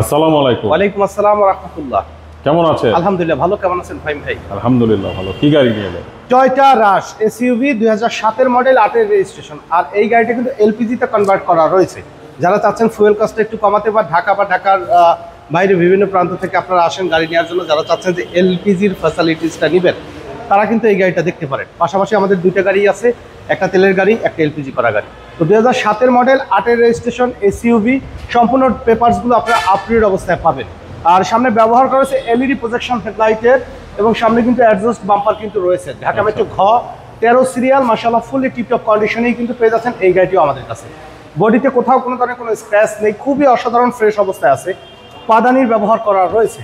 আসসালামু আলাইকুম। ওয়ালাইকুম আসসালাম ওয়া রাহমাতুল্লাহ। কেমন আছেন? আলহামদুলিল্লাহ ভালো। কেমন আছেন ফাহিম ভাই? আলহামদুলিল্লাহ ভালো। কি গাড়ি নিয়ে এলেন? টয়োটা রাশ এসইউভি 2007 এর মডেল, 8 এর রেজিস্ট্রেশন। আর এই গাড়িটা কিন্তু এলপিজি তে কনভার্ট করা রয়েছে। যারা চাচ্ছেন ফুয়েল কস্টটা একটু কমাতে বা ঢাকার বাইরে বিভিন্ন প্রান্ত থেকে আপনারা আসেন গাড়ি নেওয়ার জন্য, যারা চাচ্ছেন যে এলপিজির ফ্যাসিলিটিসটা নেবেন, তারা কিন্তু এই গাড়িটা দেখতে পারেন। পাশাপাশি আমাদের দুইটা গাড়ি আছে, একটা তেলের গাড়ি, একটা এলপিজি করা গাড়ি। তো 2007 এর মডেল, 8 এর রেজিস্ট্রেশন, এসইউভি, সম্পূর্ণ পেপারসগুলো আপনারা আপডেট অবস্থায় পাবেন। আর সামনে ব্যবহার করা হয়েছে এলইডি প্রজেকশন হেডলাইটের, এবং সামনে কিন্তু অ্যাডজাস্ট বাম্পার কিন্তু রয়েছে। ঢাকা মেট্রো ঘ 13 সিরিয়াল, মাশাআল্লাহ ফুলি টিপটপ কন্ডিশনেই কিন্তু পেয়ে যাচ্ছেন এই গাড়িটিও আমাদের কাছে। বডিতে কোথাও কোনো ধরনের কোনো স্ক্র্যাচ নেই, খুবই অসাধারণ ফ্রেশ অবস্থায় আছে। পাদানির ব্যবহার করা রয়েছে।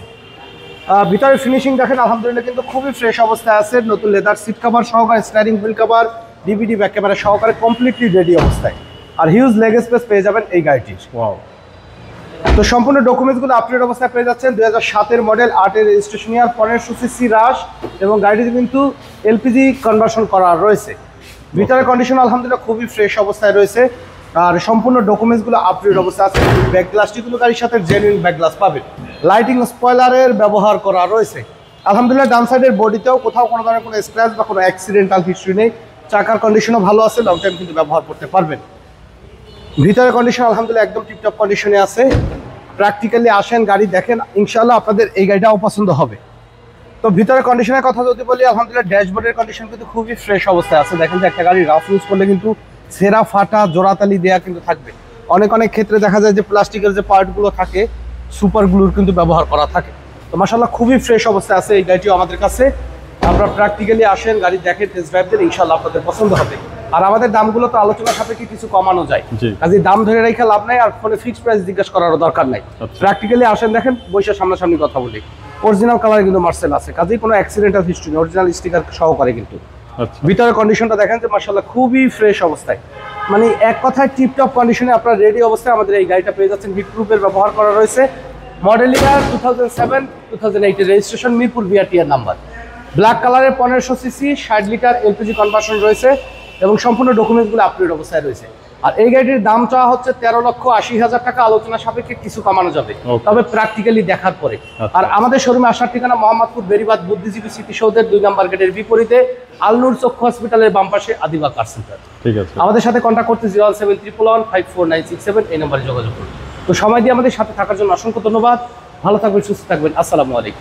ভিতরে ফিনিশিং দেখেন আলহামদুলিল্লাহ কিন্তু খুবই ফ্রেশ অবস্থায় আছে। নতুন লেদার সিট কভার সহকারে, steering wheel cover, DVD back camera সহকারে কমপ্লিটলি রেডি অবস্থায়। আর হিউজ লেগ স্পেস পেয়ে যাবেন এই গাড়িটির। ওয়াও। তো সম্পূর্ণ ডকুমেন্টসগুলো আপডেট অবস্থায় পেয়ে যাচ্ছেন। 2007 এর মডেল, 8 এর রেজিস্ট্রেশন ইয়ার, 1500 সিসি রাশ, এবং গাড়িটি কিন্তু এলপিজি কনভার্সন করা রয়েছে। ভিতরে কন্ডিশন আলহামদুলিল্লাহ খুবই ফ্রেশ অবস্থায় রয়েছে। আর সম্পূর্ণ ডকুমেন্টসগুলো আপডেট অবস্থায় আছে। ব্যাক গ্লাসটি কিন্তু গাড়ির সাথে জেনুইন ব্যাক গ্লাস পাবেন। লাইটিং স্পয়লারের ব্যবহার করা রয়েছে। আলহামদুলিল্লাহ ডান সাইডের বডিতেও কোথাও কোনো ধরনের কোনো স্ক্র্যাচ বা কোনো অ্যাক্সিডেন্টাল হিস্ট্রি নেই। চাকার কন্ডিশনও ভালো আছে, লং টাইম কিন্তু ব্যবহার করতে পারবেন। ভিতরে কন্ডিশন আলহামদুলিল্লাহ একদম টিপটপ কন্ডিশনে আছে। প্র্যাকটিক্যালি আসেন, গাড়ি দেখেন, ইনশাআল্লাহ আপনাদের এই গাড়িটাও পছন্দ হবে। তো ভিতরে কন্ডিশনের কথা যদি বলি, আলহামদুলিল্লাহ ড্যাশবোর্ডের কন্ডিশন কিন্তু খুবই ফ্রেশ অবস্থায় আছে। দেখেন যে একটা গাড়ি রাফ ইউজ করলে কিন্তু ছেঁড়া ফাটা জোড়াতালি দেয়া কিন্তু থাকবে। অনেক ক্ষেত্রে দেখা যায় যে প্লাস্টিকের যে পার্টগুলো থাকে, সুপার গ্লুর কিন্তু ব্যবহার করা থাকে। তো মাশাআল্লাহ খুবই ফ্রেশ অবস্থায় আছে এই গাড়িটিও আমাদের কাছে। আপনারা প্র্যাকটিক্যালি আসেন, গাড়ি দেখেন, টেস্ট ড্রাইভ দেন, ইনশাআল্লাহ আপনাদের পছন্দ হবে। আর আমাদের দামগুলো তো আলোচনার সাপেক্ষে কিছু কমানো যায়, কাজে দাম ধরে রেখে লাভ নাই, আর ফোনে ফিক্সড প্রাইস জিজ্ঞাসা করারও দরকার নাই। প্র্যাকটিক্যালি আসেন, দেখেন, বৈশা সামনাসামনি কথা বলি। অরিজিনাল কালারে কিন্তু মার্সেল আছে, কাজেই কোনো অ্যাক্সিডেন্টাল হিস্ট্রি নেই, অরিজিনাল স্টিকার সহকারে কিন্তু। ভিতরে কন্ডিশনটা দেখেন যে মাশাআল্লাহ খুবই ফ্রেশ অবস্থায়, মানে এক কথায় টিপটপ কন্ডিশনে আপনার রেডি অবস্থায় আমাদের এই গাড়িটা পেয়ে যাচ্ছেন। হিট প্রুফের ব্যবহার করা রয়েছে। মডেল ইয়ার 2007, 2008 এর registration, Mirpur BRTR number. Black কালারের 1500 সিসি 60 লিটার এলপিজি কনভার্সন রয়েছে, এবং সম্পূর্ণ ডকুমেন্টসগুলো আপডেট অবস্থায় রয়েছে। আর এই গাড়িটির দাম চাওয়া হচ্ছে 13,80,000 টাকা, আলোচনা সাপেক্ষে কিছু কমানো যাবে, তবে প্র্যাকটিক্যালি দেখার পরে। আর আমাদের শোরুমে আসার ঠিকানা মোহাম্মদপুর বেরিবাদ বুদ্ধিজীবী স্মৃতিসৌধের 2 নম্বর গেটের বিপরীতে, আলনুর চক্ষু হসপিটালের বাম পাশে, আদিবা কার সেন্টার। ঠিক আছে, আমাদের সাথে কন্ট্যাক্ট করতে 07111549967 এই নম্বরে যোগাযোগ করুন। তো সময় দিয়ে আমাদের সাথে থাকার জন্য অসংখ্য ধন্যবাদ। ভালো থাকবেন, সুস্থ থাকবেন। আসসালামু আলাইকুম।